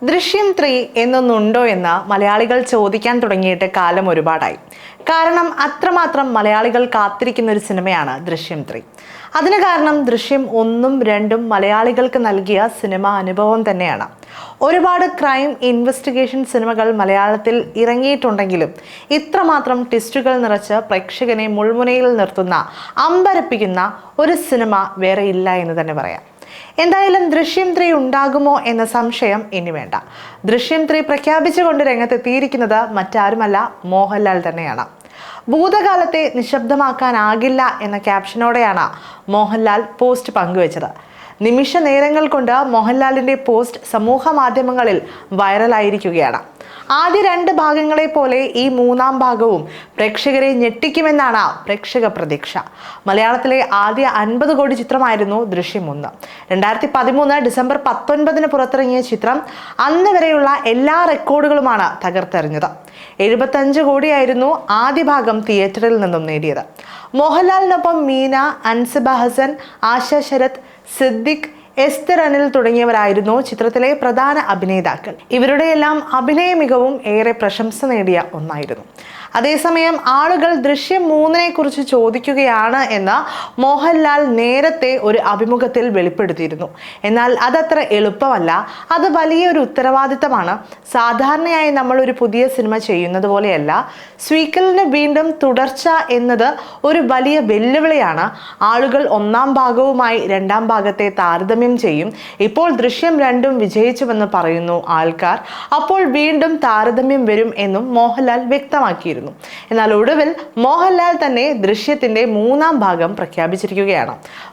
ദൃശ്യം 3 എന്നൊന്നുണ്ടോ എന്ന് മലയാളികൾ ചോദിക്കാൻ തുടങ്ങിയിട്ട് കാലം ഒരുപാടായി. കാരണം അത്രമാത്രം മലയാളികൾ കാത്തിരിക്കുന്ന ഒരു സിനിമയാണ് ദൃശ്യം 3. അതിന് കാരണം ദൃശ്യം 1ഉം 2ഉം മലയാളികൾക്ക് നൽകിയ സിനിമ അനുഭവം തന്നെയാണ്. ഒരുപാട് ക്രൈം ഇൻവെസ്റ്റിഗേഷൻ സിനിമകൾ മലയാളത്തിൽ ഇറങ്ങിയിട്ടുണ്ടെങ്കിലും ഇത്രമാത്രം ട്വിസ്റ്റുകൾ നിറച്ച് പ്രേക്ഷകനെ മുൾമുനയിൽ നിർത്തുന്ന അമ്പരപ്പിക്കുന്ന ഒരു സിനിമ വേറെ ഇല്ല എന്ന് തന്നെ പറയാം. എന്തായാലും ദൃശ്യം 3 ഉണ്ടാകുമോ എന്ന സംശയം ഇനി വേണ്ട. ദൃശ്യം 3 പ്രഖ്യാപിച്ചുകൊണ്ട് രംഗത്തെത്തിയിരിക്കുന്നത് മറ്റാരുമല്ല, മോഹൻലാൽ തന്നെയാണ്. ഭൂതകാലത്തെ നിശബ്ദമാക്കാനാകില്ല എന്ന ക്യാപ്ഷനോടെയാണ് മോഹൻലാൽ പോസ്റ്റ് പങ്കുവച്ചത്. നിമിഷ നേരങ്ങൾ കൊണ്ട് മോഹൻലാലിന്റെ പോസ്റ്റ് സമൂഹ മാധ്യമങ്ങളിൽ വൈറലായിരിക്കുകയാണ്. ആദ്യ 2 ഭാഗങ്ങളെ പോലെ ഈ 3ആം ഭാഗവും പ്രേക്ഷകരെ ഞെട്ടിക്കുമെന്നാണ് പ്രേക്ഷക പ്രതീക്ഷ. മലയാളത്തിലെ ആദ്യ 50 കോടി ചിത്രമായിരുന്നു ദൃശ്യം 1. 2013 ഡിസംബർ 19 പുറത്തിറങ്ങിയ ചിത്രം അന്ന് വരെയുള്ള എല്ലാ റെക്കോർഡുകളുമാണ് തകർത്തെറിഞ്ഞത്. 75 കോടിയായിരുന്നു ആദ്യ ഭാഗം തിയേറ്ററിൽ നിന്നും നേടിയത്. മോഹൻലാലിനൊപ്പം മീന, അൻസിബ ഹസൻ, ആശ ശരത്, സിദ്ദിഖ്, എസ്തർ അനിൽ തുടങ്ങിയവരായിരുന്നു ചിത്രത്തിലെ പ്രധാന അഭിനേതാക്കൾ. ഇവരുടെയെല്ലാം അഭിനയ മികവും ഏറെ പ്രശംസ നേടിയ ഒന്നായിരുന്നു. അതേസമയം ആളുകൾ ദൃശ്യം 3നെ കുറിച്ച് ചോദിക്കുകയാണ് എന്ന് മോഹൻലാൽ നേരത്തെ ഒരു അഭിമുഖത്തിൽ വെളിപ്പെടുത്തിയിരുന്നു. എന്നാൽ അതത്ര എളുപ്പമല്ല, അത് വലിയൊരു ഉത്തരവാദിത്തമാണ്. സാധാരണയായി നമ്മൾ ഒരു പുതിയ സിനിമ ചെയ്യുന്നത് പോലെയല്ല. സ്വീക്കലിന് വീണ്ടും തുടർച്ച എന്നത് ഒരു വലിയ വെല്ലുവിളിയാണ്. ആളുകൾ 1ആം ഭാഗവുമായി 2ആം ഭാഗത്തെ താരതമ്യം ചെയ്യും. ഇപ്പോൾ ദൃശ്യം 2ഉം വിജയിച്ചുവെന്ന് പറയുന്നു ആൾക്കാർ. അപ്പോൾ വീണ്ടും താരതമ്യം വരും എന്നും മോഹൻലാൽ വ്യക്തമാക്കിയിരുന്നു. എന്നാൽ ഒടുവിൽ മോഹൻലാൽ തന്നെ ദൃശ്യത്തിന്റെ 3ആം ഭാഗം പ്രഖ്യാപിച്ചിരിക്കുകയാണ്.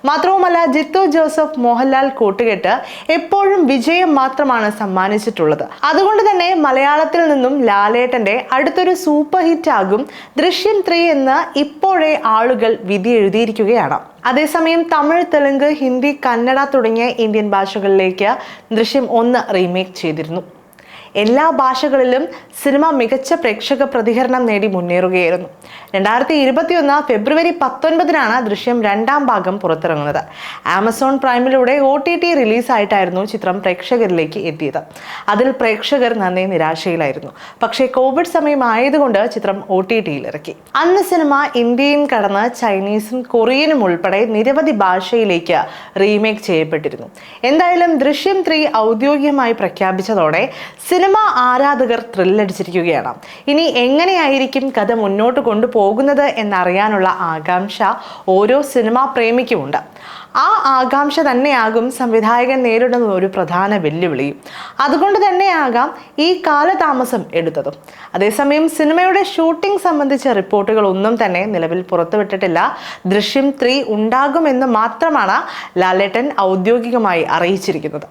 മാത്രവുമല്ല, ജിത്തു ജോസഫ് മോഹൻലാൽ കൂട്ടുകെട്ട് എപ്പോഴും വിജയം മാത്രമാണ് സമ്മാനിച്ചിട്ടുള്ളത്. അതുകൊണ്ട് തന്നെ മലയാളത്തിൽ നിന്നും ലാലേട്ടന്റെ അടുത്തൊരു സൂപ്പർ ഹിറ്റ് ആകും ദൃശ്യം 3 എന്ന് ഇപ്പോഴേ ആളുകൾ വിധി എഴുതിയിരിക്കുകയാണ്. അതേസമയം തമിഴ്, തെലുങ്ക്, ഹിന്ദി, കന്നഡ തുടങ്ങിയ ഇന്ത്യൻ ഭാഷകളിലേക്ക് ദൃശ്യം 1 റീമേക്ക് ചെയ്തിരുന്നു. എല്ലാ ഭാഷകളിലും സിനിമ മികച്ച പ്രേക്ഷക പ്രതികരണം നേടി മുന്നേറുകയായിരുന്നു. 2021 ഫെബ്രുവരി 19 ദൃശ്യം 2ആം ഭാഗം പുറത്തിറങ്ങുന്നത്. ആമസോൺ പ്രൈമിലൂടെ OTT റിലീസായിട്ടായിരുന്നു ചിത്രം പ്രേക്ഷകരിലേക്ക് എത്തിയത്. അതിൽ പ്രേക്ഷകർ നന്നേ നിരാശയിലായിരുന്നു. പക്ഷേ കോവിഡ് സമയമായതുകൊണ്ട് ചിത്രം OTTയിൽ ഇറക്കി. അന്ന് സിനിമ ഇന്ത്യയും കടന്ന് ചൈനീസും കൊറിയനും ഉൾപ്പെടെ നിരവധി ഭാഷയിലേക്ക് റീമേക്ക് ചെയ്യപ്പെട്ടിരുന്നു. എന്തായാലും ദൃശ്യം 3 ഔദ്യോഗികമായി പ്രഖ്യാപിച്ചതോടെ സിനിമ ആരാധകർ ത്രില്ലടിച്ചിരിക്കുകയാണ്. ഇനി എങ്ങനെയായിരിക്കും കഥ മുന്നോട്ട് കൊണ്ടുപോകുന്നത് എന്നറിയാനുള്ള ആകാംക്ഷ ഓരോ സിനിമാ പ്രേമിക്കുമുണ്ട്. ആ ആകാംക്ഷ തന്നെയാകും സംവിധായകൻ നേരിടുന്ന ഒരു പ്രധാന വെല്ലുവിളിയും. അതുകൊണ്ട് തന്നെയാകാം ഈ കാലതാമസം എടുത്തതും. അതേസമയം സിനിമയുടെ ഷൂട്ടിംഗ് സംബന്ധിച്ച റിപ്പോർട്ടുകൾ ഒന്നും തന്നെ നിലവിൽ പുറത്തുവിട്ടിട്ടില്ല. ദൃശ്യം 3 ഉണ്ടാകുമെന്ന് മാത്രമാണ് ലാലേട്ടൻ ഔദ്യോഗികമായി അറിയിച്ചിരിക്കുന്നത്.